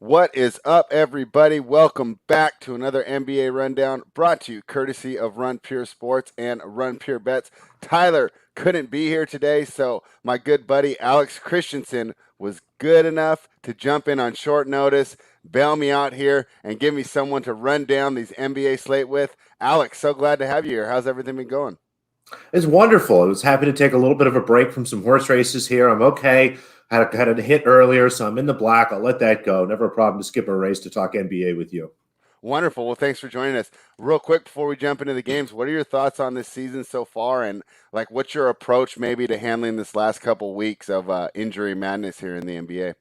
What is up, everybody? Welcome back to another NBA Rundown brought to you courtesy of Run Pure Sports and Run Pure Bets. Tyler couldn't be here today, so my good buddy Alex Christenson was good enough to jump in on short notice, bail me out here, and give me someone to run down these NBA slate with. Alex, so glad to have you here. How's everything been going? It's wonderful. I was happy to take a little bit of a break from some horse races here. I'm okay. Had a hit earlier, so I'm in the black. I'll let that go. Never a problem to skip a race to talk NBA with you. Wonderful. Well, thanks for joining us. Real quick before we jump into the games, what are your thoughts on this season so far, and like what's your approach maybe to handling this last couple weeks of injury madness here in the NBA?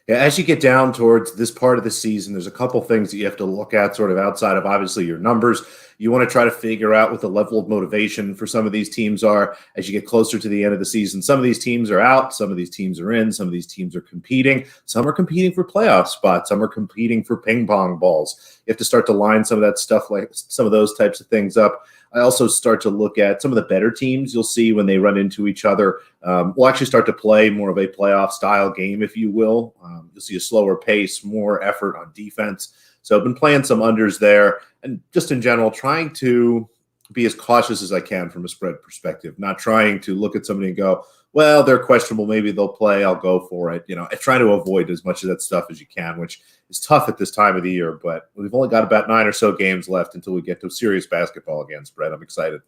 Yeah, as you get down towards this part of the season, there's a couple things that you have to look at sort of outside of obviously your numbers. You want to try to figure out what the level of motivation for some of these teams are as you get closer to the end of the season. Some of these teams are out. Some of these teams are in. Some of these teams are competing. Some are competing for playoff spots. Some are competing for ping pong balls. You have to start to line some of that stuff, like some of those types of things up. I also start to look at some of the better teams you'll see when they run into each other. We'll actually start to play more of a playoff style game, if you will. You'll see a slower pace, more effort on defense. So I've been playing some unders there and just in general, trying to be as cautious as I can from a spread perspective, not trying to look at somebody and go, well, they're questionable. Maybe they'll play. I'll go for it. Trying to avoid as much of that stuff as you can, which is tough at this time of the year. But we've only got about 9 or so games left until we get to serious basketball again, Spread. I'm excited.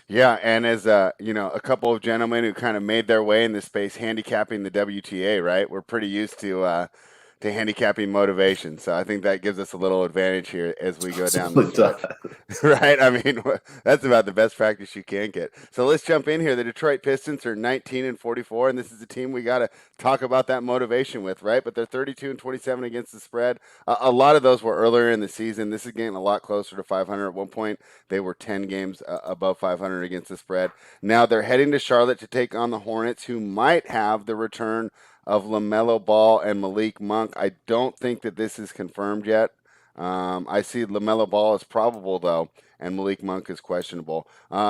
Yeah, and as a couple of gentlemen who kind of made their way in this space, handicapping the WTA, right? We're pretty used to handicapping motivation. So I think that gives us a little advantage here as we go down the stretch. Right? I mean, that's about the best practice you can get. So let's jump in here. The Detroit Pistons are 19-44, and this is a team we got to talk about that motivation with, right? But they're 32-27 against the spread. A lot of those were earlier in the season. This is getting a lot closer to 500. At one point, they were 10 games above 500 against the spread. Now they're heading to Charlotte to take on the Hornets, who might have the return of LaMelo Ball and Malik Monk. I don't think that this is confirmed yet. I see LaMelo Ball as probable, though, and Malik Monk is questionable.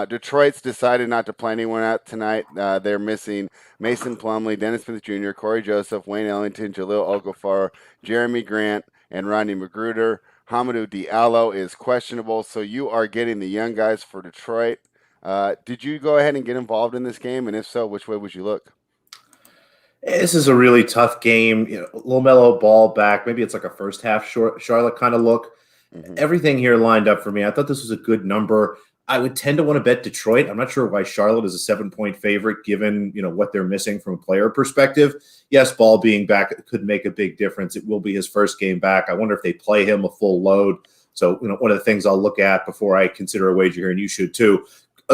Detroit's decided not to play anyone out tonight. They're missing Mason Plumlee, Dennis Smith Jr., Corey Joseph, Wayne Ellington, Jaleel Okafor, Jeremy Grant, and Rodney Magruder. Hamidou Diallo is questionable, so you are getting the young guys for Detroit. Did you go ahead and get involved in this game? And if so, which way would you look? This is a really tough game. LaMelo Ball back. Maybe it's like a first half Charlotte kind of look. Mm-hmm. Everything here lined up for me. I thought this was a good number. I would tend to want to bet Detroit. I'm not sure why Charlotte is a 7-point favorite, given what they're missing from a player perspective. Yes, Ball being back could make a big difference. It will be his first game back. I wonder if they play him a full load. So, one of the things I'll look at before I consider a wager here, and you should too.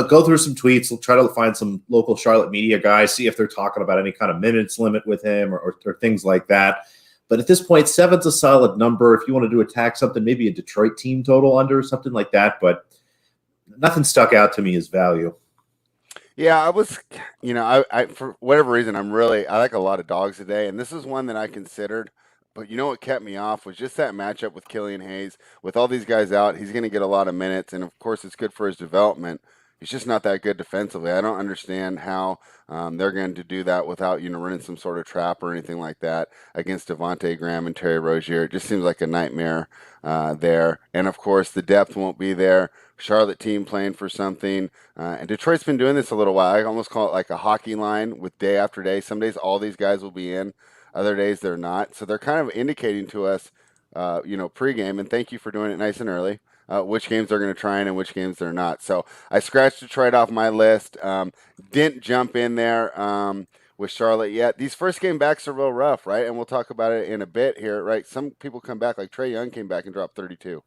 Go through some tweets. We'll try to find some local Charlotte media guys, see if they're talking about any kind of minutes limit with him or things like that. But at this point, 7's a solid number. If you want to do attack something, maybe a Detroit team total under or something like that. But nothing stuck out to me as value. Yeah, I was, I for whatever reason, I like a lot of dogs today, and this is one that I considered. But what kept me off was just that matchup with Killian Hayes. With all these guys out, he's going to get a lot of minutes, and of course, it's good for his development. He's just not that good defensively. I don't understand how they're going to do that without running some sort of trap or anything like that against Devontae Graham and Terry Rozier. It just seems like a nightmare there. And of course, the depth won't be there. Charlotte team playing for something, and Detroit's been doing this a little while. I almost call it like a hockey line with day after day. Some days all these guys will be in, other days they're not. So they're kind of indicating to us, pregame. And thank you for doing it nice and early. Which games they're going to try and which games they're not. So I scratched Detroit off my list. Didn't jump in there with Charlotte yet. These first game backs are real rough, right? And we'll talk about it in a bit here, right? Some people come back, like Trae Young came back and dropped 32,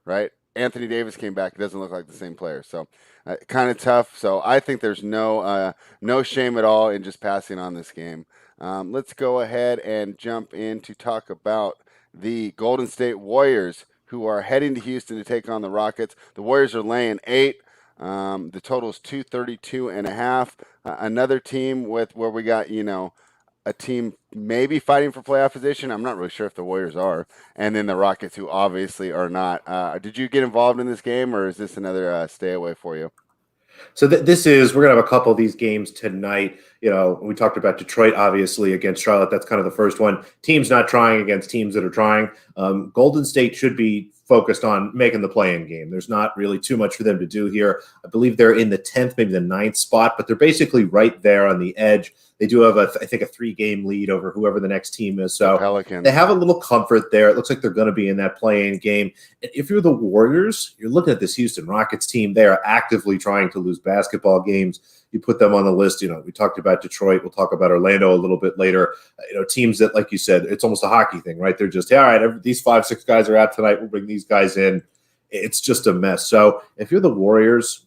right? Anthony Davis came back. It doesn't look like the same player. So kind of tough. So I think there's no shame at all in just passing on this game. Let's go ahead and jump in to talk about the Golden State Warriors, who are heading to Houston to take on the Rockets. The Warriors are laying 8. The total is 232.5. Another team where we got, a team maybe fighting for playoff position. I'm not really sure if the Warriors are. And then the Rockets, who obviously are not. Did you get involved in this game, or is this another stay away for you? So we're going to have a couple of these games tonight. We talked about Detroit, obviously, against Charlotte. That's kind of the first one. Teams not trying against teams that are trying. Golden State should be focused on making the play-in game. There's not really too much for them to do here. I believe they're in the 10th, maybe the 9th spot, but they're basically right there on the edge. They do have, I think, a 3-game lead over whoever the next team is. So Pelicans. they have a little comfort there. It looks like they're going to be in that play-in game. And if you're the Warriors, you're looking at this Houston Rockets team. They are actively trying to lose basketball games. You put them on the list. We talked about Detroit. We'll talk about Orlando a little bit later. Teams that, like you said, it's almost a hockey thing, right? They're just, all right, these 5-6 guys are out tonight. We'll bring these guys in. It's just a mess. So if you're the Warriors,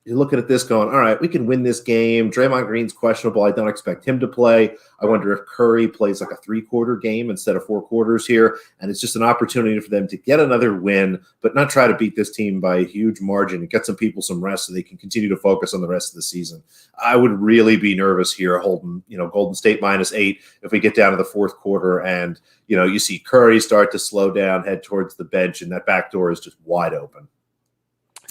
you're looking at this going, all right, we can win this game. Draymond Green's questionable. I don't expect him to play. I wonder if Curry plays like a 3-quarter game instead of 4 quarters here. And it's just an opportunity for them to get another win, but not try to beat this team by a huge margin and get some people some rest so they can continue to focus on the rest of the season. I would really be nervous here holding, Golden State -8 if we get down to the 4th quarter and, you see Curry start to slow down, head towards the bench, and that back door is just wide open.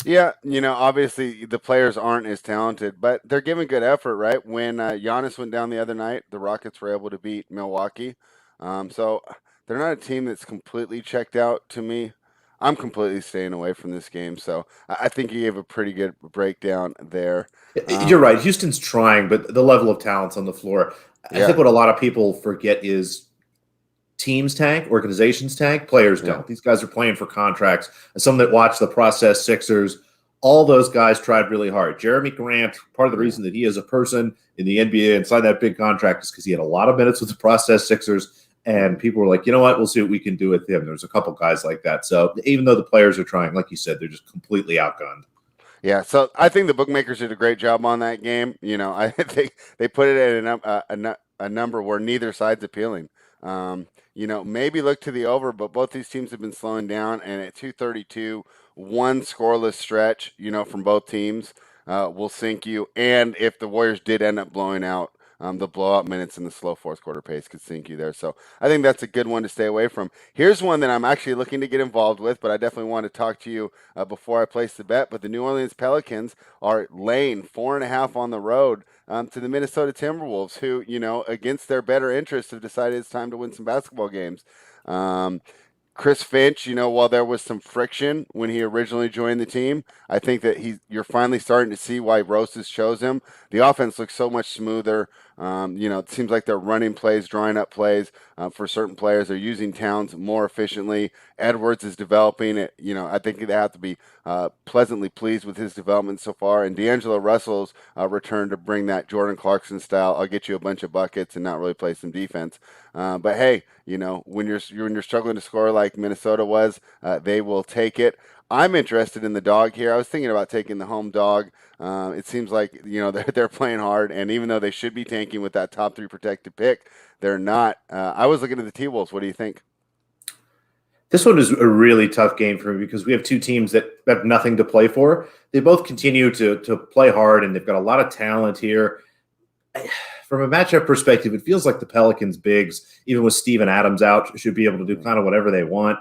Yeah, obviously the players aren't as talented, but they're giving good effort, right? When Giannis went down the other night, the Rockets were able to beat Milwaukee. So they're not a team that's completely checked out to me. I'm completely staying away from this game. So I think you gave a pretty good breakdown there. You're right. Houston's trying, but the level of talent's on the floor. I think what a lot of people forget is teams tank, organizations tank, players don't. These guys are playing for contracts. As someone that watched the process Sixers, all those guys tried really hard. Jeremy Grant, part of the reason that he is a person in the NBA and signed that big contract is because he had a lot of minutes with the process Sixers, and people were like, you know what, we'll see what we can do with him. There's a couple guys like that. So even though the players are trying, like you said, they're just completely outgunned. Yeah, so I think the bookmakers did a great job on that game. I think they put it at a number where neither side's appealing. Maybe look to the over, but both these teams have been slowing down, and at 232, one scoreless stretch, from both teams will sink you. And if the Warriors did end up blowing out, the blowout minutes in the slow 4th quarter pace could sink you there. So I think that's a good one to stay away from. Here's one that I'm actually looking to get involved with, but I definitely want to talk to you before I place the bet. But the New Orleans Pelicans are laying 4.5 on the road to the Minnesota Timberwolves, who, against their better interests, have decided it's time to win some basketball games. Chris Finch, while there was some friction when he originally joined the team, I think that you're finally starting to see why Roses chose him. The offense looks so much smoother. It seems like they're running plays, drawing up plays for certain players. They're using Towns more efficiently. Edwards is developing it. I think they have to be pleasantly pleased with his development so far. And D'Angelo Russell's return to bring that Jordan Clarkson style. I'll get you a bunch of buckets and not really play some defense. But hey, when you're struggling to score like Minnesota was, they will take it. I'm interested in the dog here. I was thinking about taking the home dog. It seems like they're playing hard, and even though they should be tanking with that top 3 protected pick, they're not. I was looking at the T-Wolves. What do you think? This one is a really tough game for me because we have two teams that have nothing to play for. They both continue to play hard, and they've got a lot of talent here. From a matchup perspective, it feels like the Pelicans bigs, even with Steven Adams out, should be able to do kind of whatever they want.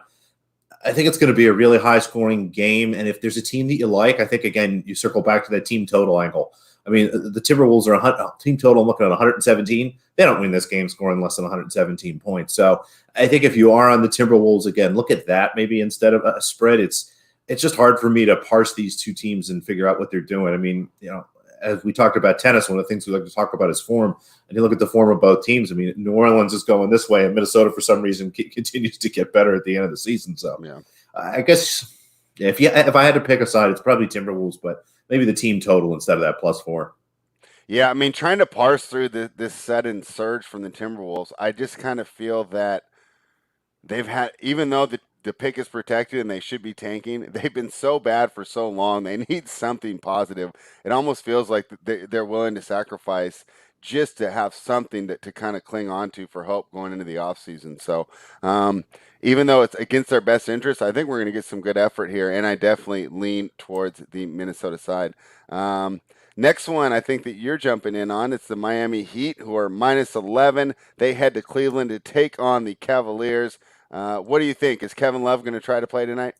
I think it's going to be a really high-scoring game, and if there's a team that you like, I think, again, you circle back to that team total angle. I mean, the Timberwolves are team total. I'm looking at 117. They don't win this game scoring less than 117 points. So I think if you are on the Timberwolves, again, look at that maybe instead of a spread. It's just hard for me to parse these two teams and figure out what they're doing. I mean, as we talked about tennis, one of the things we like to talk about is form. And you look at the form of both teams. I mean, New Orleans is going this way, and Minnesota, for some reason, continues to get better at the end of the season. So, I guess if I had to pick a side, it's probably Timberwolves, but maybe the team total instead of that +4. Yeah, I mean, trying to parse through this sudden surge from the Timberwolves, I just kind of feel that they've had, even though the pick is protected and they should be tanking, they've been so bad for so long. They need something positive. It almost feels like they're willing to sacrifice just to have something to kind of cling on to for hope going into the offseason. So even though it's against their best interest, I think we're going to get some good effort here, and I definitely lean towards the Minnesota side. Next one, I think that you're jumping in on. It's the Miami Heat, who are -11. They head to Cleveland to take on the Cavaliers. What do you think? Is Kevin Love going to try to play tonight?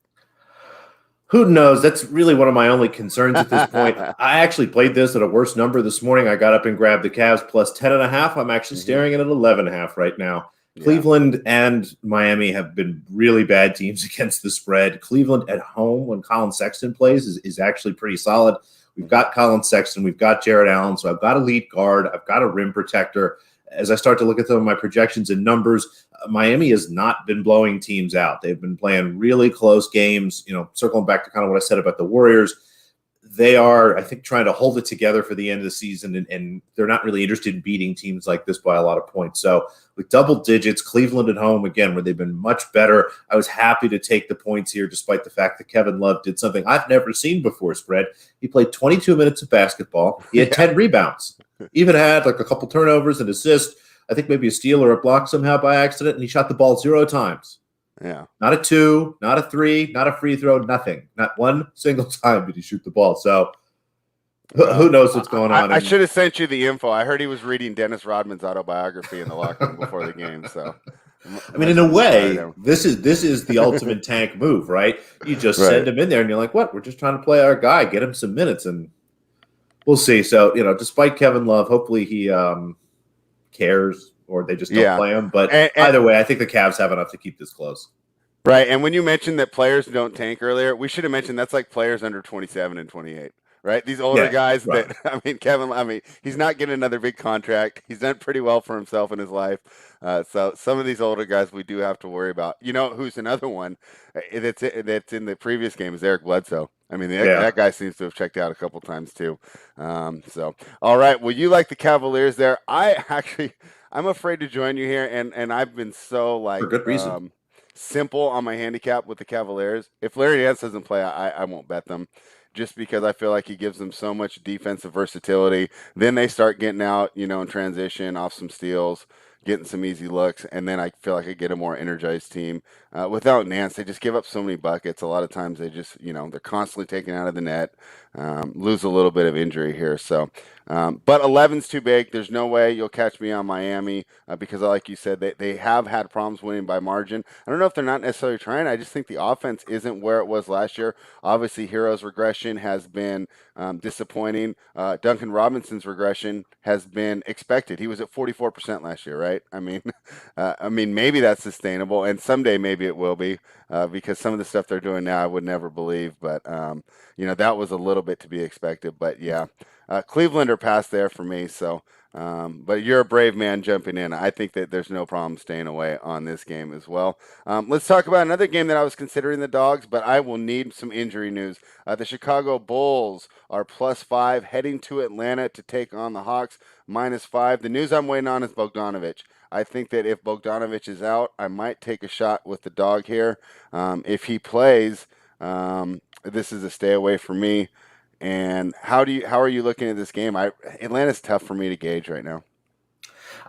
Who knows? That's really one of my only concerns at this point. I actually played this at a worse number this morning. I got up and grabbed the Cavs plus 10.5. I'm actually Hmm. staring at 11.5 right now. Yeah. Cleveland and Miami have been really bad teams against the spread. Cleveland at home when Colin Sexton plays is actually pretty solid. We've got Colin Sexton. We've got Jared Allen. So I've got a lead guard. I've got a rim protector. As I start to look at some of my projections and numbers, Miami has not been blowing teams out. They've been playing really close games. Circling back to kind of what I said about the Warriors, they are, I think, trying to hold it together for the end of the season, and they're not really interested in beating teams like this by a lot of points. So with double digits, Cleveland at home, again, where they've been much better, I was happy to take the points here, despite the fact that Kevin Love did something I've never seen before, Spread. He played 22 minutes of basketball. He had 10 rebounds, even had like a couple turnovers and assists. I think maybe a steal or a block somehow by accident, and he shot the ball 0 times. Yeah. Not a 2, not a 3, not a free throw, nothing. Not one single time did he shoot the ball. So who knows what's going on? I should have sent you the info. I heard he was reading Dennis Rodman's autobiography in the locker room before the game. So, I mean, in a way, this is the ultimate tank move, right? You just send him in there, and you're like, "What? We're just trying to play our guy, get him some minutes, and we'll see." So, despite Kevin Love, hopefully he cares, or they just don't play him. But either way, I think the Cavs have enough to keep this close. Right. And when you mentioned that players don't tank earlier, we should have mentioned that's like players under 27 and 28. Right, these older guys that Kevin. He's not getting another big contract. He's done pretty well for himself in his life. So some of these older guys we do have to worry about. Who's another one that's in the previous game is Eric Bledsoe. That guy seems to have checked out a couple times too. So all right, well, you like the Cavaliers there. I'm afraid to join you here, and I've been so for good reason. Simple on my handicap with the Cavaliers. If Larry Nance doesn't play, I won't bet them. Just because I feel like he gives them so much defensive versatility. Then they start getting out, in transition, off some steals, getting some easy looks, and then I feel like I get a more energized team. Without Nance, they just give up so many buckets. A lot of times they just, they're constantly taken out of the net, lose a little bit of injury here. So, but 11's too big. There's no way you'll catch me on Miami because, like you said, they have had problems winning by margin. I don't know if they're not necessarily trying. I just think the offense isn't where it was last year. Obviously, Hero's regression has been disappointing. Duncan Robinson's regression has been expected. He was at 44% last year, right? Maybe that's sustainable, and someday maybe it will be because some of the stuff they're doing now I would never believe. But that was a little bit to be expected. But yeah, Cleveland are past there for me. So, but you're a brave man jumping in. I think that there's no problem staying away on this game as well. Let's talk about another game that I was considering the dogs, but I will need some injury news. The Chicago Bulls are +5 heading to Atlanta to take on the Hawks -5. The news I'm waiting on is Bogdanovic. I think that if Bogdanovic is out, I might take a shot with the dog here. If he plays, this is a stay away for me. And how are you looking at this game? Atlanta's tough for me to gauge right now.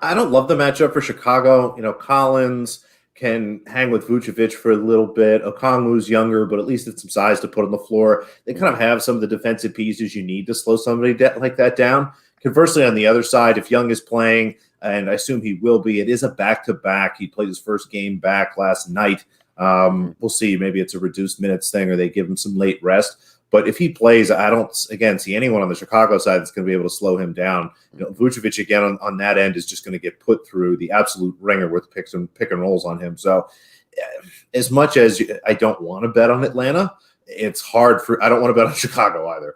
I don't love the matchup for Chicago. Collins can hang with Vucevic for a little bit. Okongwu's younger, but at least it's some size to put on the floor. They kind of have some of the defensive pieces you need to slow somebody like that down. Conversely, on the other side, if Young is playing, and I assume he will be, it is a back-to-back. He played his first game back last night. We'll see. Maybe it's a reduced minutes thing or they give him some late rest. But if he plays, I don't, again, see anyone on the Chicago side that's going to be able to slow him down. Vucevic, again, on that end is just going to get put through the absolute ringer with pick and rolls on him. So as much as I don't want to bet on Atlanta, it's hard I don't want to bet on Chicago either.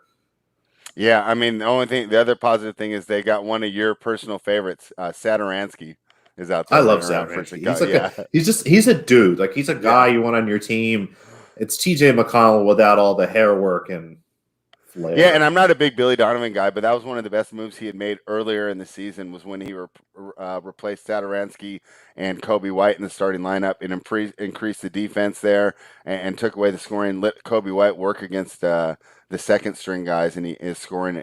Yeah, the other positive thing is they got one of your personal favorites, Satoransky, is out there. I love Satoransky. He's a dude. Like, he's a guy you want on your team. It's TJ McConnell without all the hair work and flair. Yeah, and I'm not a big Billy Donovan guy, but that was one of the best moves he had made earlier in the season was when he replaced Satoransky and Kobe White in the starting lineup and increased the defense there and took away the scoring, let Kobe White work against the second string guys, and his scoring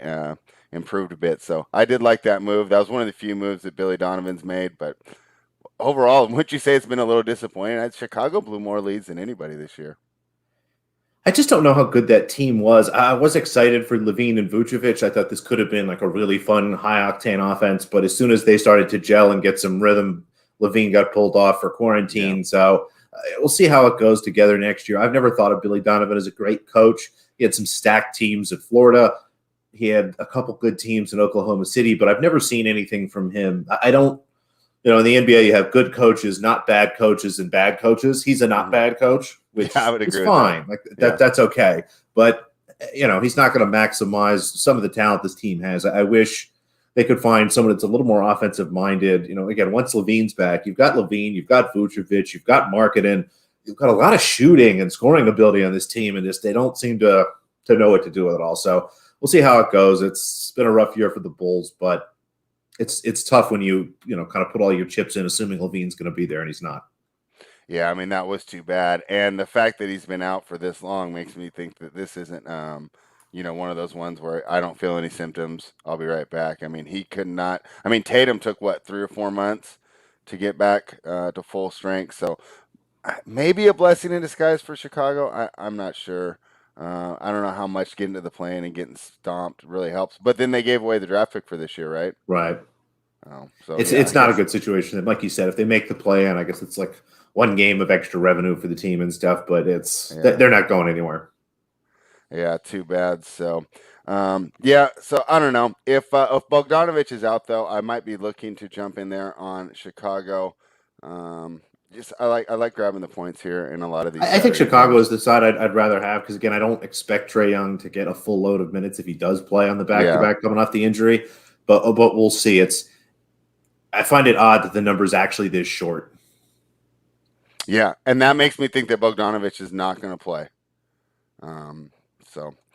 improved a bit. So I did like that move. That was one of the few moves that Billy Donovan's made, but overall, wouldn't you say it's been a little disappointing? Chicago blew more leads than anybody this year. I just don't know how good that team was. I was excited for Levine and Vucevic. I thought this could have been like a really fun, high-octane offense, but as soon as they started to gel and get some rhythm, Levine got pulled off for quarantine. Yeah. So we'll see how it goes together next year. I've never thought of Billy Donovan as a great coach. He had some stacked teams at Florida. He had a couple good teams in Oklahoma City, but I've never seen anything from him. I don't, in the NBA, you have good coaches, not bad coaches, and bad coaches. He's a not bad coach, which Yeah, I would is agree with fine. that. Like that's okay. But he's not going to maximize some of the talent this team has. I wish they could find someone that's a little more offensive minded. Again, once Levine's back, you've got Levine, you've got Vucevic, you've got Marketing, you've got a lot of shooting and scoring ability on this team, and they don't seem to know what to do with it all. So we'll see how it goes. It's been a rough year for the Bulls, but it's tough when you kind of put all your chips in, assuming Levine's going to be there, and he's not. Yeah, I mean, that was too bad. And the fact that he's been out for this long makes me think that this isn't, one of those ones where I don't feel any symptoms. I'll be right back. I mean, he could not. I mean, Tatum took, 3 or 4 months to get back to full strength. So maybe a blessing in disguise for Chicago. I'm not sure. I don't know how much getting to the plane and getting stomped really helps. But then they gave away the draft pick for this year, right? Right. Oh, so It's not a good situation. And like you said, if they make the play in, I guess it's like one game of extra revenue for the team and stuff, but they're not going anywhere. Yeah, too bad. So, so I don't know if Bogdanovich is out though, I might be looking to jump in there on Chicago. I like grabbing the points here in a lot of these. I think Chicago is the side I'd rather have because again, I don't expect Trae Young to get a full load of minutes if he does play on the back-to-back coming off the injury, but we'll see. I find it odd that the number is actually this short. Yeah, and that makes me think that Bogdanovich is not going to play. And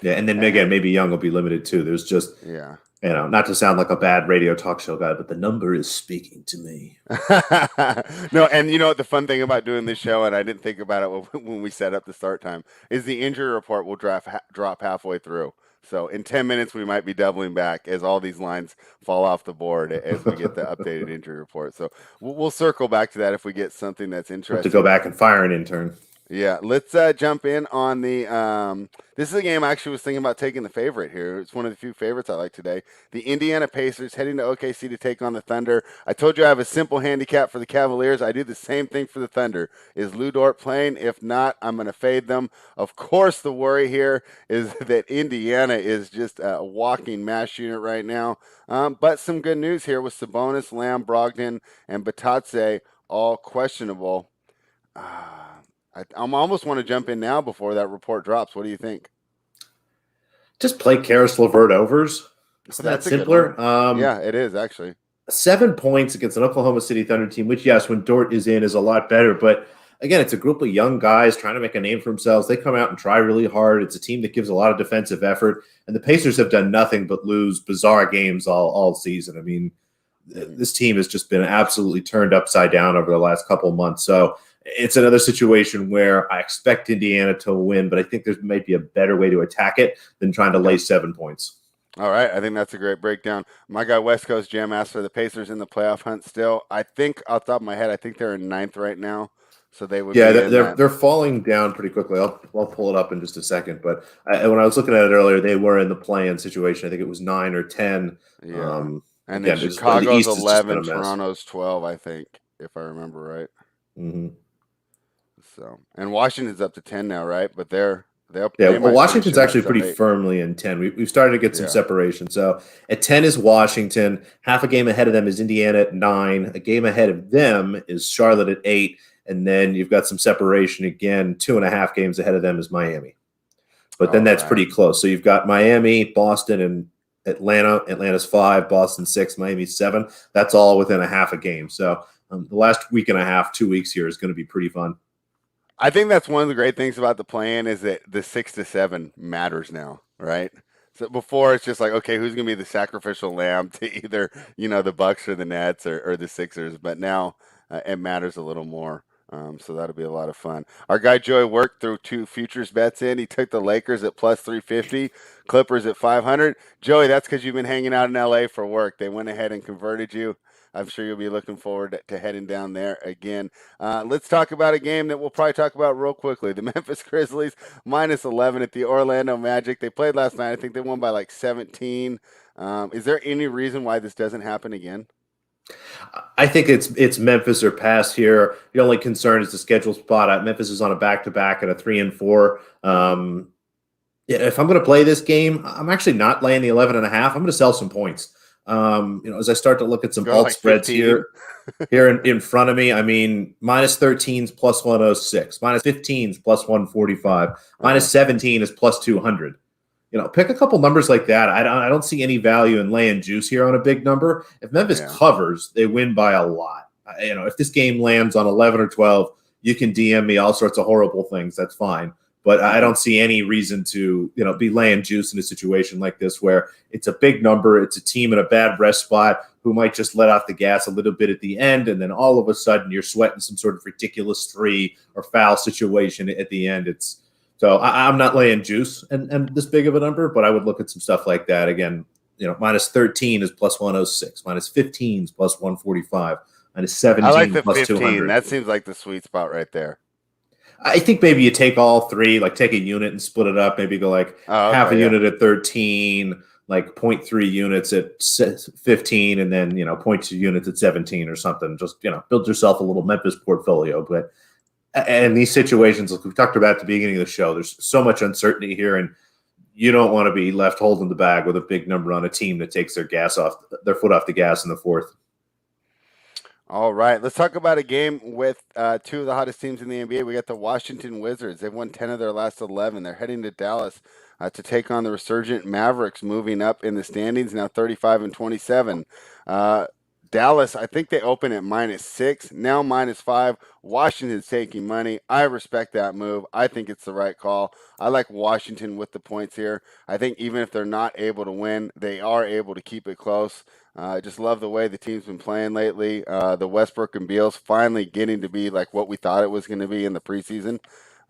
then again, maybe Young will be limited too. There's just not to sound like a bad radio talk show guy, but the number is speaking to me. No, and the fun thing about doing this show, and I didn't think about it when we set up the start time, is the injury report will drop halfway through. So in 10 minutes, we might be doubling back as all these lines fall off the board as we get the updated injury report. So we'll circle back to that if we get something that's interesting. Have to go back and fire an intern. Yeah, let's jump in on the this is a game I actually was thinking about taking the favorite here. It's one of the few favorites I like today. The Indiana Pacers heading to OKC to take on the Thunder. I told you I have a simple handicap for the Cavaliers. I do the same thing for the Thunder. Is Lou Dort playing? If not, I'm going to fade them. Of course, the worry here is that Indiana is just a walking mash unit right now. But some good news here with Sabonis, Lamb, Brogdon, and Batatse all questionable. I almost want to jump in now before that report drops. What do you think? Just play Karis LeVert overs. Isn't that simpler? Yeah, it is actually. 7 points against an Oklahoma City Thunder team, which, yes, when Dort is in, is a lot better. But again, it's a group of young guys trying to make a name for themselves. They come out and try really hard. It's a team that gives a lot of defensive effort. And the Pacers have done nothing but lose bizarre games all season. I mean, this team has just been absolutely turned upside down over the last couple of months. So it's another situation where I expect Indiana to win, but I think there might be a better way to attack it than trying to lay 7 points. All right. I think that's a great breakdown. My guy West Coast Jam asked for the Pacers in the playoff hunt still. I think off the top of my head, I think they're in 9th right now. So they would they're falling down pretty quickly. I'll pull it up in just a second. But when I was looking at it earlier, they were in the play-in situation. I think it was 9 or 10. Yeah. And then Chicago's 11, Toronto's 12, I think, if I remember right. Mm-hmm. So, and Washington's up to 10 now, right? But Washington's actually pretty firmly in 10. We've started to get some separation. So at 10 is Washington. Half a game ahead of them is Indiana at 9. A game ahead of them is Charlotte at 8. And then you've got some separation again. 2.5 games ahead of them is Miami. But then that's pretty close. So you've got Miami, Boston, and Atlanta. Atlanta's 5, Boston 6, Miami 7. That's all within a half a game. So the last week and a half, 2 weeks here is going to be pretty fun. I think that's one of the great things about the play-in is that the 6 to 7 matters now, right? So before it's just like, okay, who's going to be the sacrificial lamb to either, the Bucks or the Nets or the Sixers? But now it matters a little more. So that'll be a lot of fun. Our guy Joey worked through 2 futures bets in. He took the Lakers at plus 350, Clippers at 500. Joey, that's because you've been hanging out in LA for work. They went ahead and converted you. I'm sure you'll be looking forward to heading down there again. Let's talk about a game that we'll probably talk about real quickly. The Memphis Grizzlies minus 11 at the Orlando Magic. They played last night. I think they won by like 17. Is there any reason why this doesn't happen again? I think it's Memphis or pass here. The only concern is the schedule spot. Memphis is on a back-to-back at a 3-4. Yeah, if I'm going to play this game, I'm actually not laying the 11 and a half. I'm going to sell some points. As I start to look at some Go alt like spreads 15. here in front of me, I mean, minus 13 is plus 106, minus 15 is plus 145, minus 17 is plus 200. Pick a couple numbers like that. I don't see any value in laying juice here on a big number. If Memphis covers, they win by a lot. If this game lands on 11 or 12, you can DM me all sorts of horrible things. That's fine. But I don't see any reason to, be laying juice in a situation like this where it's a big number. It's a team in a bad rest spot who might just let off the gas a little bit at the end, and then all of a sudden you're sweating some sort of ridiculous three or foul situation at the end. So I'm not laying juice and this big of a number, but I would look at some stuff like that. Again, minus 13 is plus 106, minus 15 is plus 145, minus 17 I like the plus 15. 200. That seems like the sweet spot right there. I think maybe you take all three, like take a unit and split it up. Maybe go like half a unit at 13, like 0.3 units at 15, and then 0.2 units at 17 or something. Just build yourself a little Memphis portfolio. But and these situations, like we talked about at the beginning of the show, there's so much uncertainty here, and you don't want to be left holding the bag with a big number on a team that takes their foot off the gas in the fourth. All right, let's talk about a game with two of the hottest teams in the NBA. We got the Washington Wizards. They've won 10 of their last 11. They're heading to Dallas to take on the resurgent Mavericks, moving up in the standings, now 35 and 27. Dallas, I think they open at -6, now -5. Washington's taking money. I respect that move. I think it's the right call. I like Washington with the points here. I think even if they're not able to win, they are able to keep it close. I just love the way the team's been playing lately. The Westbrook and Beals finally getting to be like what we thought it was going to be in the preseason.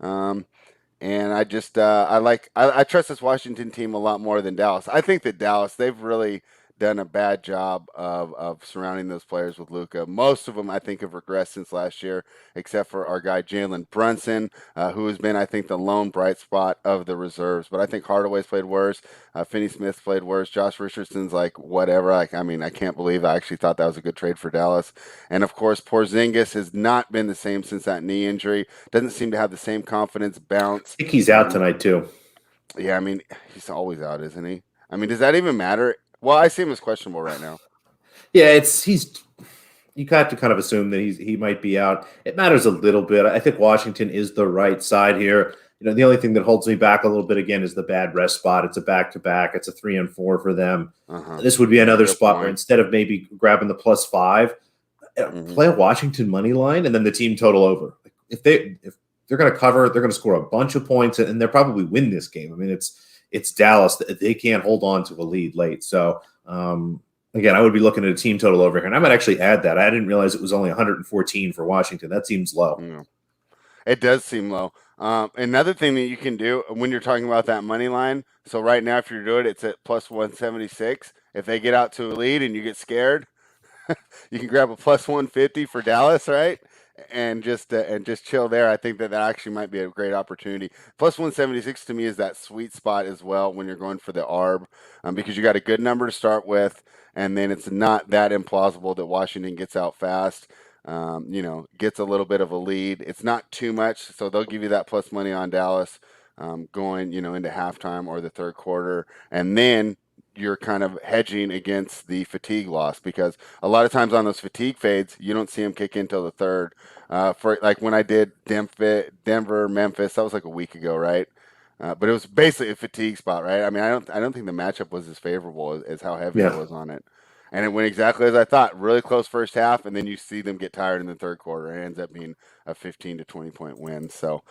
And I just I trust this Washington team a lot more than Dallas. I think that Dallas, they've really done a bad job of surrounding those players with Luka. Most of them, I think, have regressed since last year, except for our guy Jalen Brunson, who has been, I think, the lone bright spot of the reserves. But I think Hardaway's played worse. Finney Smith played worse. Josh Richardson's like whatever. I can't believe I actually thought that was a good trade for Dallas. And of course, Porzingis has not been the same since that knee injury. Doesn't seem to have the same confidence bounce. I think he's out tonight too. Yeah, he's always out, isn't he? Does that even matter? Well, I see him as questionable right now. Yeah, you have to kind of assume that he might be out. It matters a little bit. I think Washington is the right side here. The only thing that holds me back a little bit again is the bad rest spot. It's a back-to-back. It's a 3-4 for them. This would be another spot where instead of maybe grabbing the +5, play a Washington money line and then the team total over. If they're going to cover, they're going to score a bunch of points and they'll probably win this game. It's Dallas. They can't hold on to a lead late. So, again, I would be looking at a team total over here. And I might actually add that. I didn't realize it was only 114 for Washington. That seems low. Yeah. It does seem low. Another thing that you can do when you're talking about that money line, so right now if you're doing it, it's at +176. If they get out to a lead and you get scared, you can grab a +150 for Dallas, right? And just chill there. I think that actually might be a great opportunity. +176 to me is that sweet spot as well when you're going for the ARB, because you got a good number to start with, and then it's not that implausible that Washington gets out fast. Gets a little bit of a lead. It's not too much, so they'll give you that plus money on Dallas going, into halftime or the third quarter, and then you're kind of hedging against the fatigue loss because a lot of times on those fatigue fades, you don't see them kick in until the third. For like when I did Denver, Memphis, that was like a week ago, right? But it was basically a fatigue spot, right? I don't think the matchup was as favorable as how heavy it was on it. And it went exactly as I thought. Really close first half, and then you see them get tired in the third quarter. It ends up being a 15 to 20 point win. So,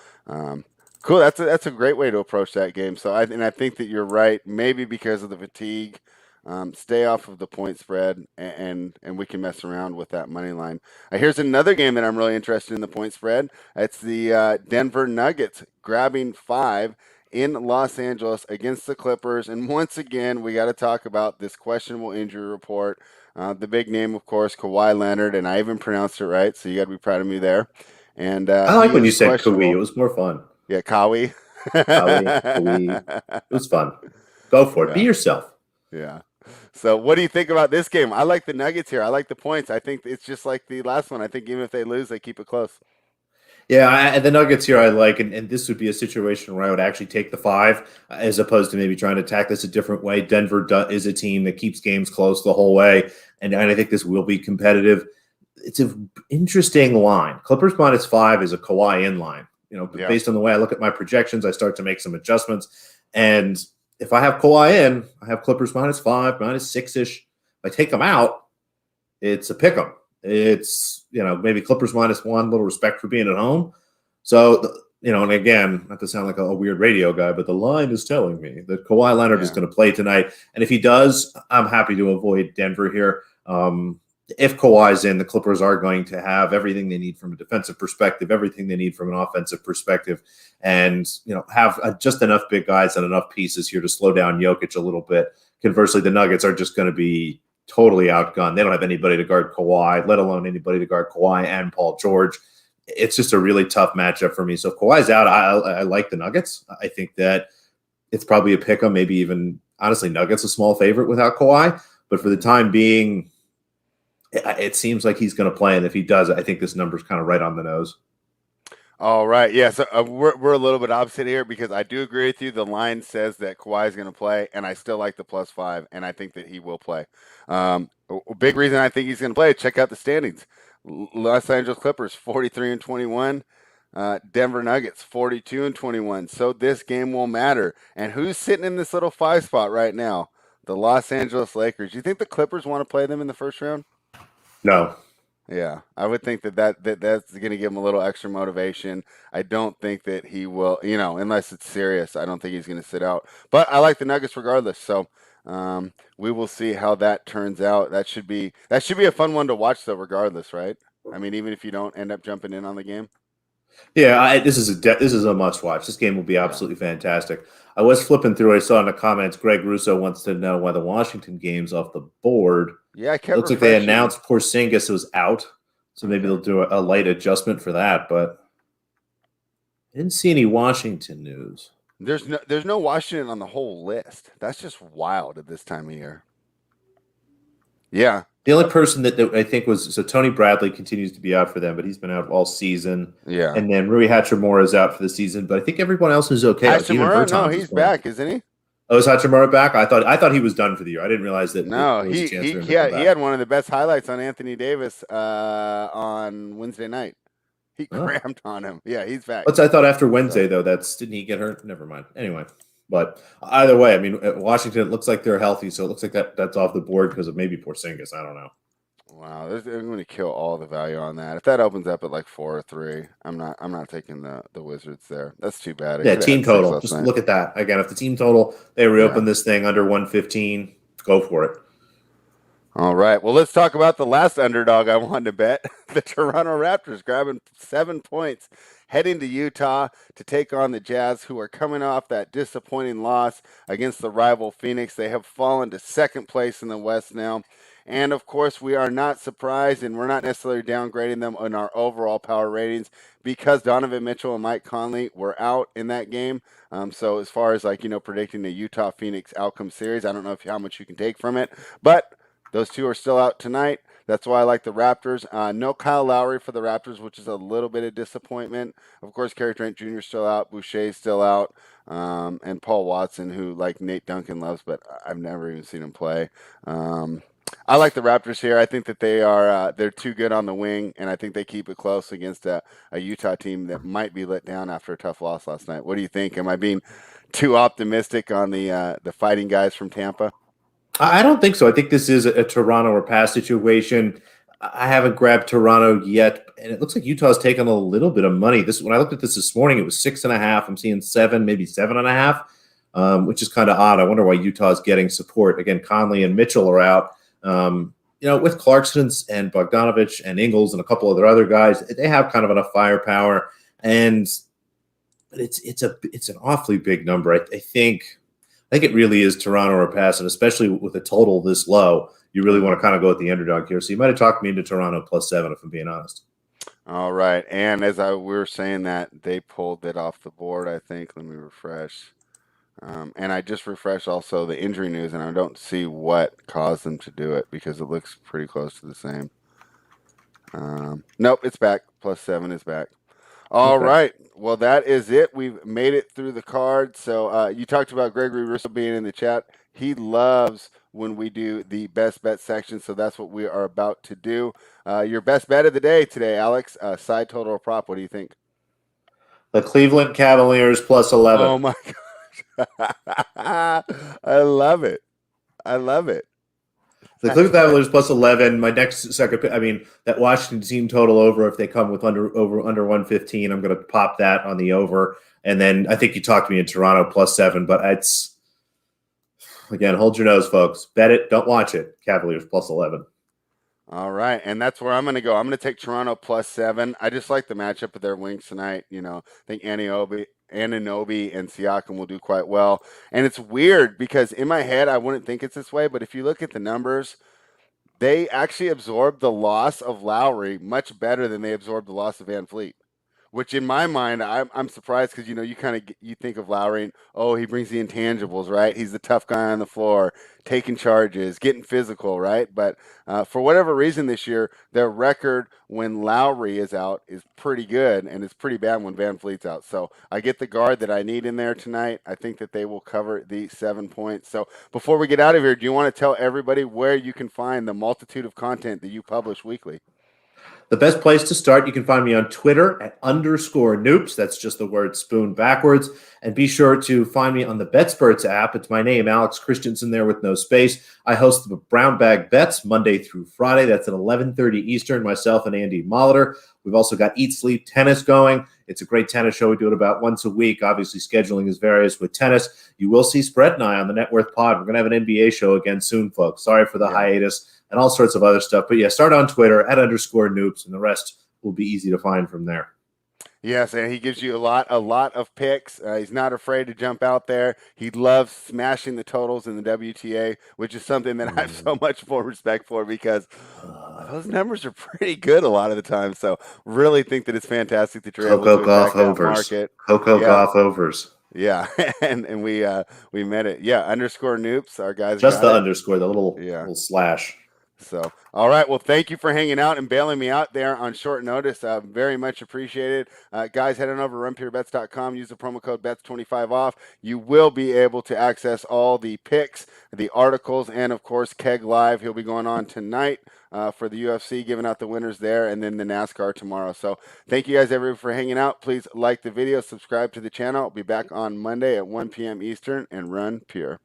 cool. That's a great way to approach that game. So, I think that you're right. Maybe because of the fatigue, stay off of the point spread, and we can mess around with that money line. Here's another game that I'm really interested in the point spread. It's the Denver Nuggets grabbing 5 in Los Angeles against the Clippers. And once again, we got to talk about this questionable injury report. The big name, of course, Kawhi Leonard, and I even pronounced it right, so you got to be proud of me there. And I like when you said Kawhi. It was more fun. Yeah, Kawhi. Kawhi. It was fun. Go for it. Yeah. Be yourself. Yeah. So what do you think about this game? I like the Nuggets here. I like the points. I think it's just like the last one. I think even if they lose, they keep it close. Yeah, the Nuggets here I like, and this would be a situation where I would actually take the 5 as opposed to maybe trying to attack this a different way. Is a team that keeps games close the whole way, and I think this will be competitive. It's an interesting line. Clippers -5 is a Kawhi in line. But Yeah. based on the way I look at my projections, I start to make some adjustments. And if I have Kawhi in, I have Clippers -5, -6-ish. If I take them out, it's a pick 'em. It's, maybe Clippers -1, little respect for being at home. So, and again, not to sound like a weird radio guy, but the line is telling me that Kawhi Leonard is going to play tonight. And if he does, I'm happy to avoid Denver here. If Kawhi's in, the Clippers are going to have everything they need from a defensive perspective, everything they need from an offensive perspective, and have just enough big guys and enough pieces here to slow down Jokic a little bit. Conversely, the Nuggets are just going to be totally outgunned. They don't have anybody to guard Kawhi, let alone anybody to guard Kawhi and Paul George. It's just a really tough matchup for me. So if Kawhi's out, I like the Nuggets. I think that it's probably a pick 'em, maybe even, honestly, Nuggets a small favorite without Kawhi. But for the time being, it seems like he's going to play, and if he does, I think this number's kind of right on the nose. All right. Yeah. So we're a little bit opposite here because I do agree with you. The line says that Kawhi is going to play, and I still like the +5, and I think that he will play. A big reason I think he's going to play. Check out the standings. Los Angeles Clippers 43-21. Denver Nuggets 42-21. So this game will matter. And who's sitting in this little 5 spot right now? The Los Angeles Lakers. Do you think the Clippers want to play them in the first round? No. Yeah, I would think that's going to give him a little extra motivation. I don't think that he will, unless it's serious. I don't think he's going to sit out. But I like the Nuggets regardless. So we will see how that turns out. That should be a fun one to watch, though, regardless, right? I mean, even if you don't end up jumping in on the game. Yeah, this is a must watch. This game will be absolutely fantastic. I was flipping through. I saw in the comments Greg Russo wants to know why the Washington game's off the board. Yeah, I kept Looks like they announced Porzingis was out, so maybe they'll do a light adjustment for that. But I didn't see any Washington news. There's no Washington on the whole list. That's just wild at this time of year. Yeah. The only person that I think was Tony Bradley continues to be out for them, but he's been out all season. Yeah. And then Rui Hachimura is out for the season, but I think everyone else is okay. Hachimura, no, he's back, isn't he? Oh, is Hachimura back? I thought he was done for the year. I didn't realize that. No, he had one of the best highlights on Anthony Davis on Wednesday night. He crammed on him. Yeah, he's back. But I thought after Wednesday, though, didn't he get hurt? Never mind. Anyway, but either way, I mean, Washington, it looks like they're healthy, so it looks like that's off the board because of maybe Porzingis. I don't know. Wow, they're going to kill all the value on that. If that opens up at like 4 or 3, I'm not taking the Wizards there. That's too bad. Yeah, team total. Just look at that again. If the team total they reopen this thing under 115, go for it. All right. Well, let's talk about the last underdog I wanted to bet. The Toronto Raptors grabbing 7 points, heading to Utah to take on the Jazz, who are coming off that disappointing loss against the rival Phoenix. They have fallen to second place in the West now. And, of course, we are not surprised, and we're not necessarily downgrading them in our overall power ratings because Donovan Mitchell and Mike Conley were out in that game. So as far as, predicting the Utah-Phoenix outcome series, I don't know how much you can take from it. But those two are still out tonight. That's why I like the Raptors. No Kyle Lowry for the Raptors, which is a little bit of disappointment. Of course, Gary Trent Jr. is still out. Boucher's still out. And Paul Watson, who, like Nate Duncan loves, but I've never even seen him play. I like the Raptors here. I think that they're too good on the wing, and I think they keep it close against a Utah team that might be let down after a tough loss last night. What do you think? Am I being too optimistic on the fighting guys from Tampa? I don't think so. I think this is a Toronto or pass situation. I haven't grabbed Toronto yet, and it looks like Utah's taken a little bit of money. When I looked at this morning, it was 6.5. I'm seeing 7, maybe 7.5, which is kind of odd. I wonder why Utah's getting support. Again, Conley and Mitchell are out. With Clarkson and Bogdanovich and Ingles and a couple of their other guys, they have kind of enough firepower. But it's an awfully big number. I think it really is Toronto or pass, and especially with a total this low, you really want to kind of go with the underdog here. So you might have talked me into Toronto +7, if I'm being honest. All right, and as we were saying that, they pulled it off the board, I think. Let me refresh. And I just refreshed also the injury news, and I don't see what caused them to do it because it looks pretty close to the same. Nope, it's back. +7 is back. All Okay. right. Well, that is it. We've made it through the card. So you talked about Gregory Russo being in the chat. He loves when we do the best bet section. So that's what we are about to do. Your best bet of the day today, Alex. Side total or prop. What do you think? The Cleveland Cavaliers +11. Oh my gosh. I love it. I love it. The Cleveland Cavaliers +11. My next second, I mean, that Washington team total over. If they come with under 115, I'm going to pop that on the over. And then I think you talked me in Toronto +7, but it's again, hold your nose, folks. Bet it, don't watch it. Cavaliers +11. All right, and that's where I'm going to go. I'm going to take Toronto +7. I just like the matchup of their wings tonight. I think Anunoby and Siakam will do quite well. And it's weird because in my head, I wouldn't think it's this way, but if you look at the numbers, they actually absorbed the loss of Lowry much better than they absorbed the loss of Van Fleet. Which in my mind, I'm surprised because you kind of you think of Lowry and he brings the intangibles, right? He's the tough guy on the floor, taking charges, getting physical, right? But for whatever reason this year, their record when Lowry is out is pretty good, and it's pretty bad when Van Fleet's out. So I get the guard that I need in there tonight. I think that they will cover the 7 points. So before we get out of here, do you want to tell everybody where you can find the multitude of content that you publish weekly? The best place to start, you can find me on Twitter at _Noops. That's just the word spoon backwards. And be sure to find me on the BetSperts app. It's my name, Alex Christenson, there with no space. I host the Brown Bag Bets Monday through Friday. That's at 11:30 Eastern, myself and Andy Molitor. We've also got Eat Sleep Tennis going. It's a great tennis show. We do it about once a week. Obviously, scheduling is various with tennis. You will see Spread and I on the Net Worth Pod. We're going to have an NBA show again soon, folks. Sorry for the hiatus and all sorts of other stuff. But yeah, start on Twitter at _Noops, and the rest will be easy to find from there. Yes, and he gives you a lot of picks. He's not afraid to jump out there. He loves smashing the totals in the WTA, which is something that I have so much more respect for because those numbers are pretty good a lot of the time. So really think that it's fantastic that you're able to Coco attack Golf that overs. market. Coco Yeah, Golf overs. yeah, and we met it. Yeah, _Noops. Our guys Just got the it. underscore, the little Yeah. slash. So, all right. Well, thank you for hanging out and bailing me out there on short notice. Very much appreciated. Guys, head on over to runpurebets.com. Use the promo code BETS25 off. You will be able to access all the picks, the articles, and, of course, Keg Live. He'll be going on tonight for the UFC, giving out the winners there, and then the NASCAR tomorrow. So thank you guys, everyone, for hanging out. Please like the video, subscribe to the channel. I'll be back on Monday at 1 p.m. Eastern, and run pure.